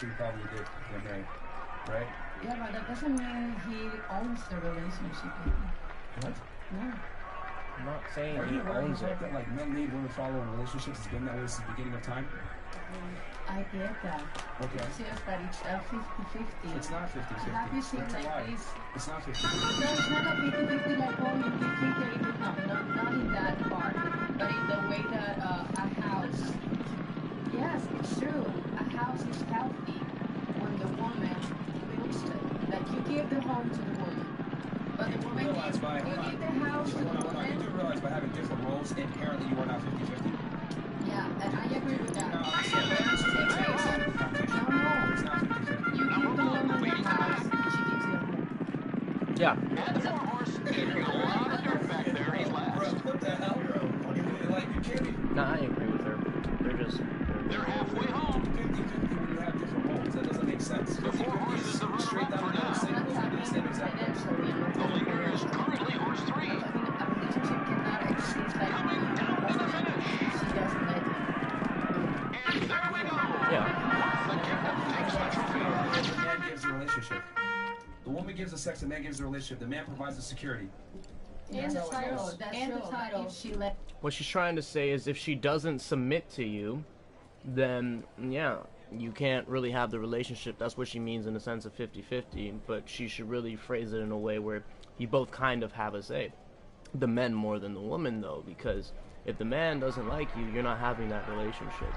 he probably did when married, right? Yeah, but that doesn't mean he owns the relationship. What? No. I'm not saying Are he you aware of owns the it. fact that like men lead, women follow in relationships? It's been that way since the beginning of time. I get that. Okay. It's just that it's 50-50. It's not 50-50. Have you seen That's a like lie. this? It's not 50-50. No, it's not a 50-50 like, oh, you think that it is, no, not in that part, but in the way that a house, yes, it's true, a house is healthy when the woman builds it. Like you give the home to the woman, but the woman you give the house to the woman. You do realize by having different roles, inherently you are not 50-50? Yeah, and I agree with that. No, I understand. No, it's not 50-50. you give the woman the house, she gives you a home. Yeah. And the horse taking a lot of dirt back there. He's last. Bro, what the hell, bro? Like, you can't be No, I agree with her. They're halfway home. 50-50 when you have different roles. That doesn't make sense. The four horses are runner Straight up down for the middle, now. same goes to the same exact way. The leader is currently horse 3. A relationship cannot exist like Coming down to the finish. she doesn't like you. And there we go. Yeah. The captain takes the trophy. The man gives the relationship. The woman gives the sex, the man gives the relationship. The man provides the security. And the title, And the title. If she let What she's trying to say is if she doesn't submit to you, then, yeah, you can't really have the relationship. That's what she means in the sense of 50-50, but she should really phrase it in a way where you both kind of have a say. The men more than the woman, though, because if the man doesn't like you, you're not having that relationship.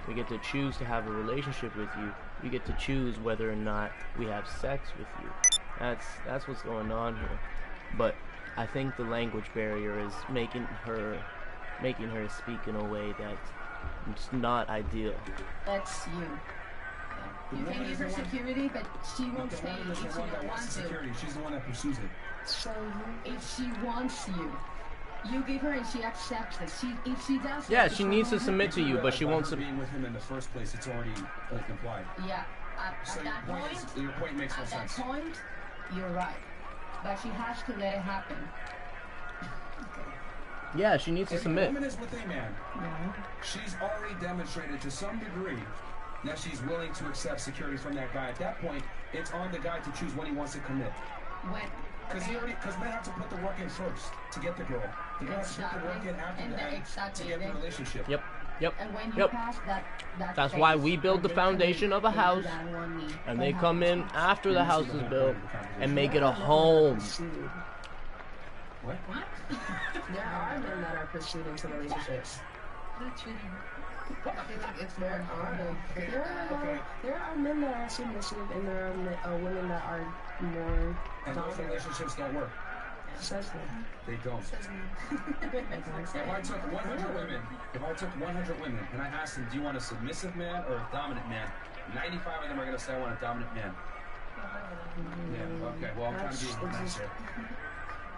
We get to choose to have a relationship with you. We get to choose whether or not we have sex with you. That's what's going on here. But I think the language barrier is making her speak in a way that's not ideal. that's you. You can give her security, but she won't The stay woman if is she the one that don't wants want to. security. She's the one that pursues it. So if she wants you, you give her and she accepts it. If she does, Yeah, she needs to submit to you, but she won't By her being with him in the first place, it's already like implied. Yeah, So at that point, your point makes no at that sense. point, you're right. But she has to let it happen. Yeah, she needs to If a submit. woman is with a man, No. she's already demonstrated to some degree that she's willing to accept security from that guy. At that point, it's on the guy to choose when he wants to commit. When Because men have to put the work in first to get the girl. The girl has to put the work in after And that exactly, to get the then- relationship. Yep. And when you Yep. pass that That's phase, why we build the when they come foundation in, of a they do house, that one knee. and What they come in happens? after the house is built and make it a home. What? There are men that are pursued into relationships. I feel like it's more important. There are men that are submissive, and there are women that are more And those dominant. relationships don't work. Says them. They don't. If I took 100 women, and I asked them, do you want a submissive man or a dominant man? 95 of them are going to say, I want a dominant man. Yeah, okay. Well, I'm trying to be nice here.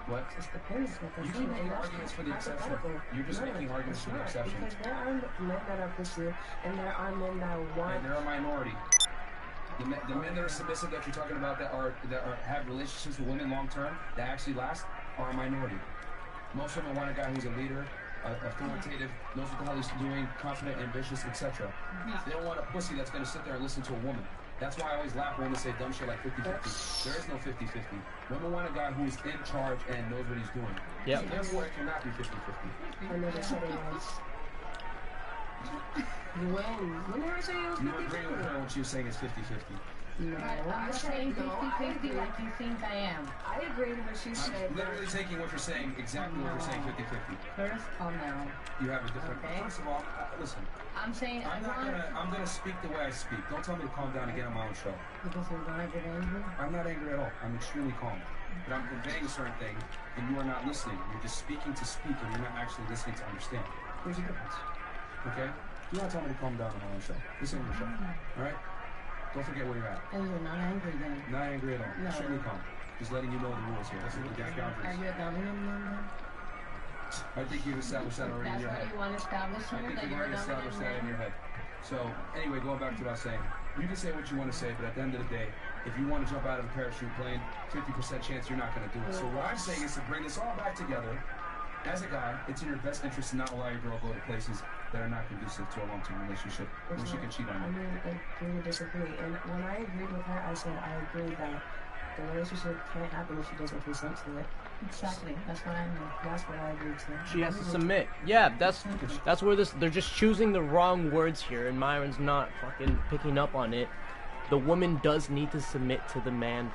What? It just depends. You keep making arguments for the exception. You're just making arguments for the exception. Because there are men that are pursued, and there are men that want. And they're a minority. The men that are submissive that you're talking about that have relationships with women long term that actually last are a minority. Most women want a guy who's a leader, authoritative, knows what the hell he's doing, confident, ambitious, etc. They don't want a pussy that's going to sit there and listen to a woman. That's why I always laugh when women say dumb shit like 50-50. There is no 50-50. Women want a guy who's in charge and knows what he's doing. Yep. So therefore, it cannot be 50-50. I never said it was. When did I say it was You agree with 50-50? her when she was saying it's 50-50. No, I'm saying 50-50 like you think I am. I agree when she said I'm that. literally taking what you're saying, exactly what you're saying, 50-50. First, calm down. You have a different. Okay. First of all, listen. I'm saying I'm gonna speak the way I speak. Don't tell me to calm down and get on my own show. because you're gonna get angry. I'm not angry at all. I'm extremely calm. But I'm conveying a certain thing, and you are not listening. You're just speaking to speak, and you're not actually listening to understand. There's a difference. Okay? You want to tell me to calm down on my own show. This ain't your show. All right? Don't forget where you're at. And you're not angry then. Not angry at all. No. Extremely calm. Just letting you know the rules here. That's what the Are boundaries. you a dominant man then? I think you've established that already in That's your why head. you want to establish I here think that you've you're a already established dominant that in man? your head. So, anyway, going back to what I was saying, you can say what you want to say, but at the end of the day, if you want to jump out of a parachute plane, 50% chance you're not going to do it. So what I'm saying is to bring this all back together. As a guy, it's in your best interest to not allow your girl to go to places that are not conducive to a long-term relationship, where she can cheat on I you. mean, agree to disagree. And when I agreed with her, I said I agree that the relationship can't happen if she doesn't consent to it. Exactly. That's what I mean. That's what I agreed to. She has to submit. Yeah, that's where they're just choosing the wrong words here, and Myron's not fucking picking up on it. The woman does need to submit to the man.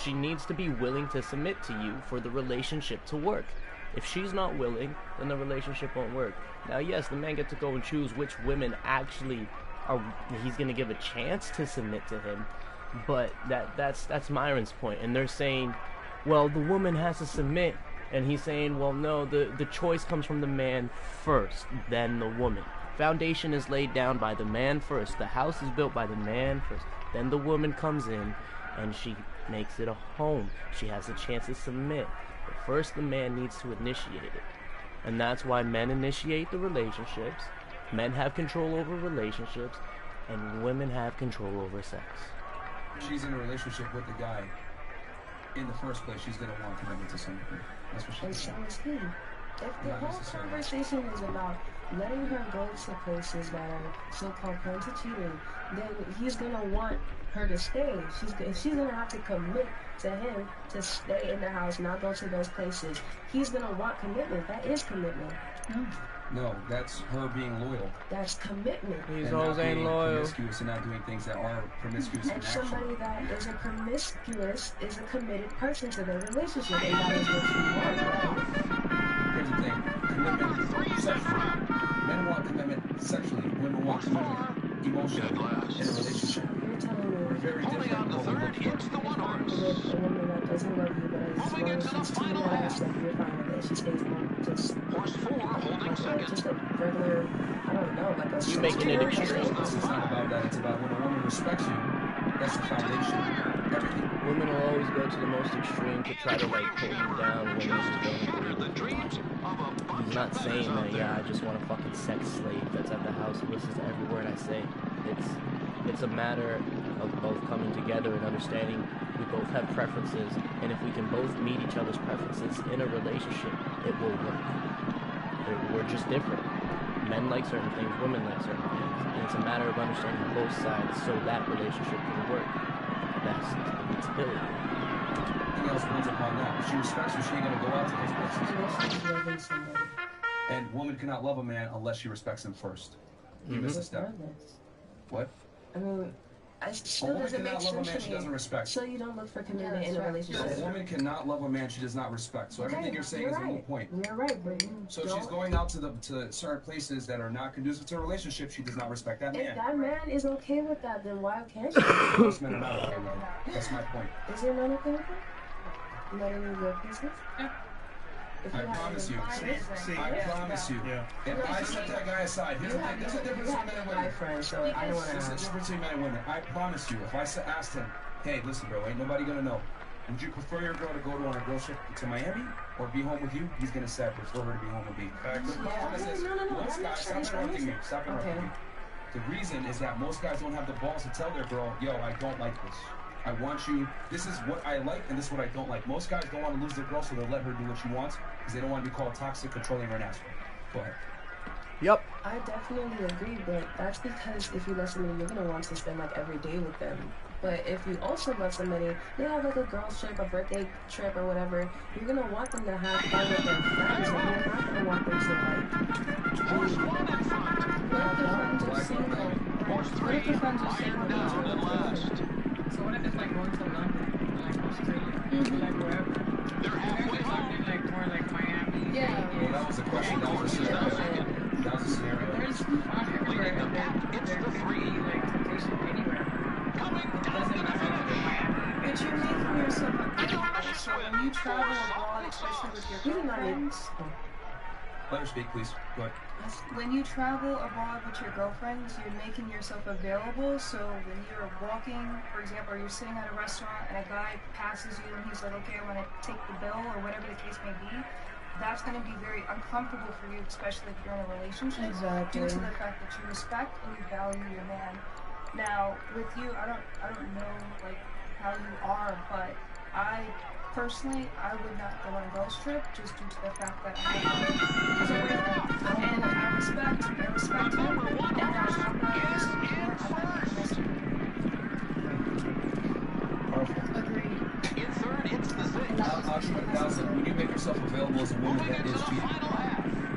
She needs to be willing to submit to you for the relationship to work. If she's not willing, then the relationship won't work. Now, yes, the man gets to go and choose which women actually he's gonna give a chance to submit to him. But that's Myron's point, and they're saying, well, the woman has to submit, and he's saying, well, no, the choice comes from the man first, then the woman. Foundation is laid down by the man first. The house is built by the man first. Then the woman comes in, and she makes it a home. She has a chance to submit. But first, the man needs to initiate it. And that's why men initiate the relationships. Men have control over relationships, and women have control over sex. She's in a relationship with the guy. In the first place, she's gonna want commitment to something. That's what And she's so saying. is he. If the Not whole necessarily. conversation is about letting her go to places that are so-called prone to cheating, then he's gonna want her to stay. She's gonna have to commit to him to stay in the house, not go to those places. He's gonna want commitment. That is commitment. No, that's her being loyal. That's commitment. These and hoes not ain't being loyal. promiscuous and not doing things that are promiscuous in And action. somebody that is a promiscuous is a committed person to their relationship, and that is what you want, right? Here's the thing. Commitment sexually. Men want commitment sexually. Women want commitment emotionally in a relationship. You're telling We're me very Holding different on in the what we third, look it's for. the one horse. with a woman that doesn't love you, but as Moving long into as the she's cheating final on lap. us, like you're fine with it. She stays home, just Horse 4 holding like second. just a regular, I don't know, like a You making it extreme. It's not about that. It's about when a woman respects you. That's the foundation. Everything. Women will always go to the most extreme to try to like pull you down when they Just just don't agree the with dreams logic. of a bunch He's not of saying fellas out that, yeah, I there. just want a fucking sex slave that's at the house who listens to every word I say. It's a matter of both coming together and understanding we both have preferences, and if we can both meet each other's preferences in a relationship, it will work. We're just different. Men like certain things, women like certain things, and it's a matter of understanding both sides so that relationship can work best in its ability. Nothing else builds upon that. If she respects you, she ain't gonna go out to those places. unless she's loving somebody. And woman cannot love a man unless she respects him first. You miss a step. Regardless. What? I mean, it A still woman doesn't make cannot love a man sense she to doesn't me. respect. So you don't look for commitment Yeah, in a that's right. relationship. A woman cannot love a man she does not respect. So everything you're saying is a moot point. You're right, but you So if don't. she's going out to certain places that are not conducive to a relationship, she does not respect that If man. that man is okay with that, then why can't she? Most men are not okay with it. That's my point. Is your man okay with it? Letting you go places? If I you have promise you. See, I promise you. yeah. If I set that guy aside, here's the thing. There's a difference between men and my women. friend, so I don't want to There's a ask. difference between men and women. I promise you. If I asked him, hey, listen, bro, ain't nobody gonna know. Would you prefer your girl to go on a girl trip to Miami or be home with you? He's gonna say I prefer her to be home with me. The problem is this. No, Most that guys, makes stop sense. interrupting me. Stop interrupting Okay. me. The reason is that most guys don't have the balls to tell their girl, yo, I don't like this. I want you, this is what I like and this is what I don't like. Most guys don't want to lose their girl, so they'll let her do what she wants because they don't want to be called toxic, controlling, or an asshole. Go ahead. Yep. I definitely agree, but that's because if you love somebody, you're gonna want to spend like every day with them. But if you also love somebody, they have like a girls trip, a birthday trip, or whatever. You're gonna want them to have fun with their friends, and you're not gonna want them to like Horse 1 in front. What if the friends are Black single? woman. Horse What 3 if the friends are iron single? down in last. So what if it's like going to London, like Australia, like wherever? They're halfway There's home. something like more like Miami. Yeah. Well, that was a question. That was a scenario. That was a scenario. There's fun everywhere, Leading the and pack, it's there the could three. be like temptation anywhere. Coming It down doesn't to the matter if finish. it's Miami. But you're making yourself available. So when you travel abroad, especially with your You did not need. girlfriends, Let her speak, please. Go ahead. when you travel abroad with your girlfriends, you're making yourself available. So when you're walking, for example, or you're sitting at a restaurant and a guy passes you and he's like, okay, I want to take the bill or whatever the case may be, that's going to be very uncomfortable for you, especially if you're in a relationship, Exactly. due to the fact that you respect and you value your man. Now, with you, I don't know like how you are, but I Personally, I would not go on a girls trip just due to the fact that I have and I respect him, and I'm not gonna insecure. I'm not being insecure. Agreed. In third, it's the six. When you make yourself available as a woman, that is cheating.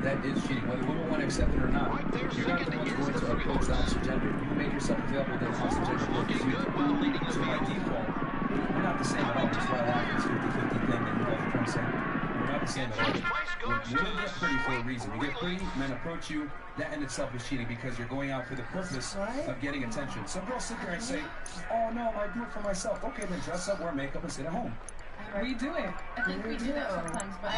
That is cheating. Whether women want to accept it or not, you're not the ones going to approach the opposite gender. You make yourself available, then the opposite gender approaches you. So by default, we're not the same at all. That's why I laugh at this 50-50 thing that you guys are trying to say. We're not the same at all. Women get pretty for a reason. You get pretty, men approach you, that in itself is cheating because you're going out for the purpose of getting attention. Some girls sit there and say, oh no, I do it for myself. Okay, then dress up, wear makeup, and sit at home. We do it. I think we do that sometimes, but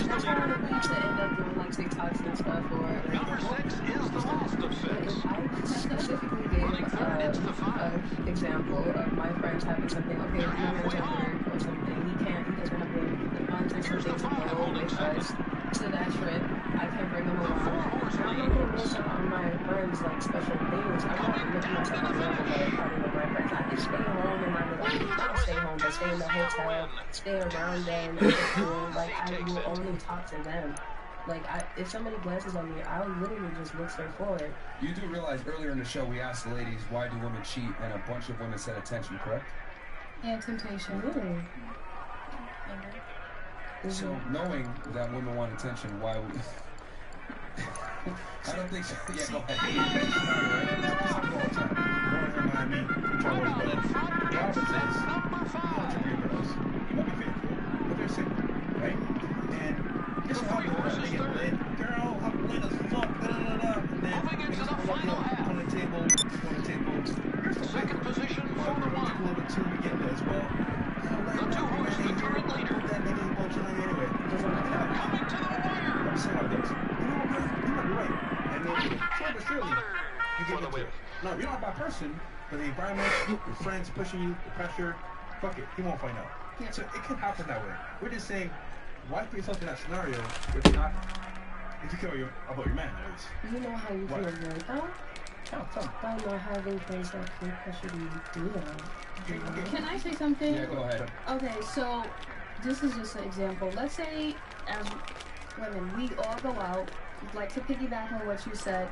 That's why the leads that end up doing like TikToks and stuff or Number 6 is the last of 6. I specifically gave an example of my friends having something, okay, if my man's at work or something, he doesn't have the funds or something to go with us to that trip, I can bring him along. I'm not gonna miss out on my friends like special things. I'm not making myself available by partying with my friends. I can stay home and I'm like, not stay home, but stay in the hotel, stay around them, like I will only talk to them. Like, if somebody glances at me, I'll literally just look straight forward. You do realize earlier in the show we asked the ladies, why do women cheat? And a bunch of women said attention, correct? yeah, temptation. Really? So knowing that women want attention, why would... I don't think so. Yeah, go ahead. This is how you want to get lit. Girl, I'm lit as fuck. Moving into the final half. On the table. Here's the Second position for the one. A little bit too, we get this. Well, The two horse, the current leader. that nigga ain't bullshit anyway. Coming to the wire. I'm saying how it goes. You know what, man? You might be right. And then, slowly but surely, you get For the into win. it. No, you're not a bad person, but the environment, your friends pushing you, the pressure, fuck it, he won't find out. Yeah. So it can happen that way. We're just saying, why put yourself in that scenario where you're not insecure about your man, at least? You know how you feel What? right now? Tell me. By not having friends that feel pressure to do that. Can I say something? Yeah, go ahead. Okay, so this is just an example. Let's say as women, we all go out, like to piggyback on what you said.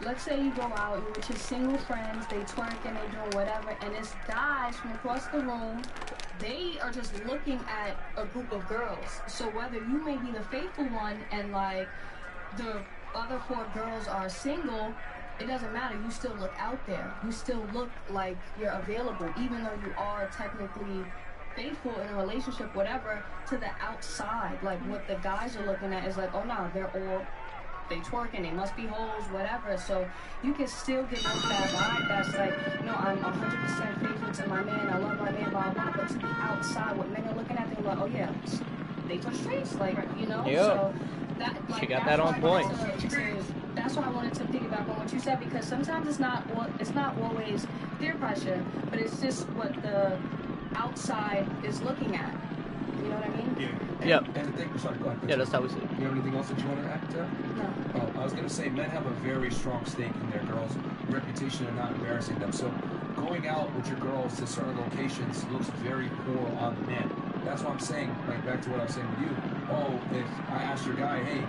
Let's say you go out, you're with your single friends, they twerk and they doing whatever, and it's guys from across the room. They are just looking at a group of girls. So whether you may be the faithful one and like the other 4 girls are single, it doesn't matter. You still look out there. You still look like you're available, even though you are technically faithful in a relationship, whatever, to the outside. Like what the guys are looking at is like, oh no, they twerking, they must be hoes, whatever. So you can still get that vibe that's like, no, I'm 100% faithful to my man, I love my man, blah, blah, but to the outside, what men are looking at, they're like, oh yeah, they for streets, like, you know? Yeah. So that, like, She got that's that on why I point. wanted that's why I wanted to piggyback on what you said, because sometimes it's not always peer pressure, but it's just what the outside is looking at. You know what I mean? Yep. And the thing, sorry, go ahead. Yeah, that's how we see it. You have anything else that you want to add to that? No. Oh, I was going to say, men have a very strong stake in their girls' reputation and not embarrassing them. So going out with your girls to certain locations looks very poor on the man. That's what I'm saying, like back to what I was saying with you. Oh, if I asked your guy, hey,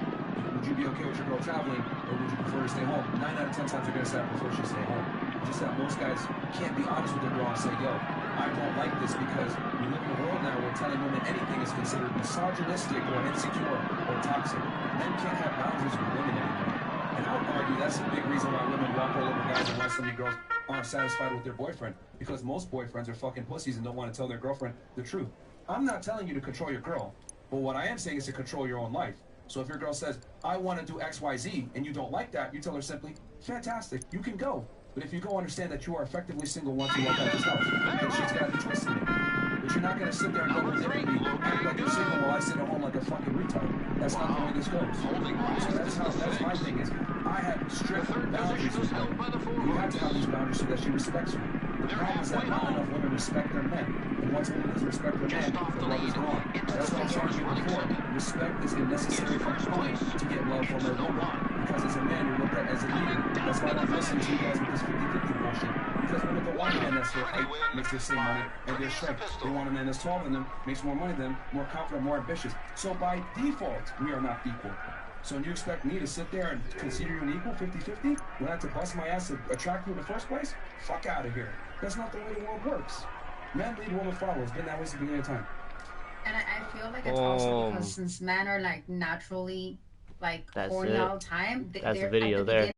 would you be okay with your girl traveling, or would you prefer to stay home? 9 out of 10 times they're going to say I prefer she stay home. Just that most guys can't be honest with their girl and say, yo, I don't like this, because we live in a world now where telling women anything is considered misogynistic or insecure or toxic. Men can't have boundaries with women anymore. And I would argue that's a big reason why women walk all over guys and why so many girls aren't satisfied with their boyfriend. Because most boyfriends are fucking pussies and don't want to tell their girlfriend the truth. I'm not telling you to control your girl, but what I am saying is to control your own life. So if your girl says, I want to do X, Y, Z, and you don't like that, you tell her simply, fantastic, you can go. But if you go, understand that you are effectively single once you walk out this house, and she's got the choice to make. But you're not going to sit there and go manipulate me, act like you're single while I sit at home like a fucking retard. That's not the way this goes. So that's my thing is, I have strict boundaries with women. You have to have these boundaries so that she respects you. The problem is that not enough women respect their men. And once women doesn't respect their man, the love is gone. That's what I was arguing before. Respect is a necessary component to get love from a woman. because as a man, you're looked at as a leader. That's why I don't listen to you guys with this 50-50 bullshit. Because women don't want a man that's their height, makes the same money, and their strength. They want a man that's taller than them, makes more money than them, more confident, more ambitious. So by default, we are not equal. So you expect me to sit there and consider you an equal, 50-50? When I have to bust my ass to attract you in the first place? Fuck out of here. That's not the way the world works. Men lead, women follow. It's been that way since the beginning of time. And I feel like it's also because since men are like naturally like That's horny it. all the time, That's the they're video at the there. beginning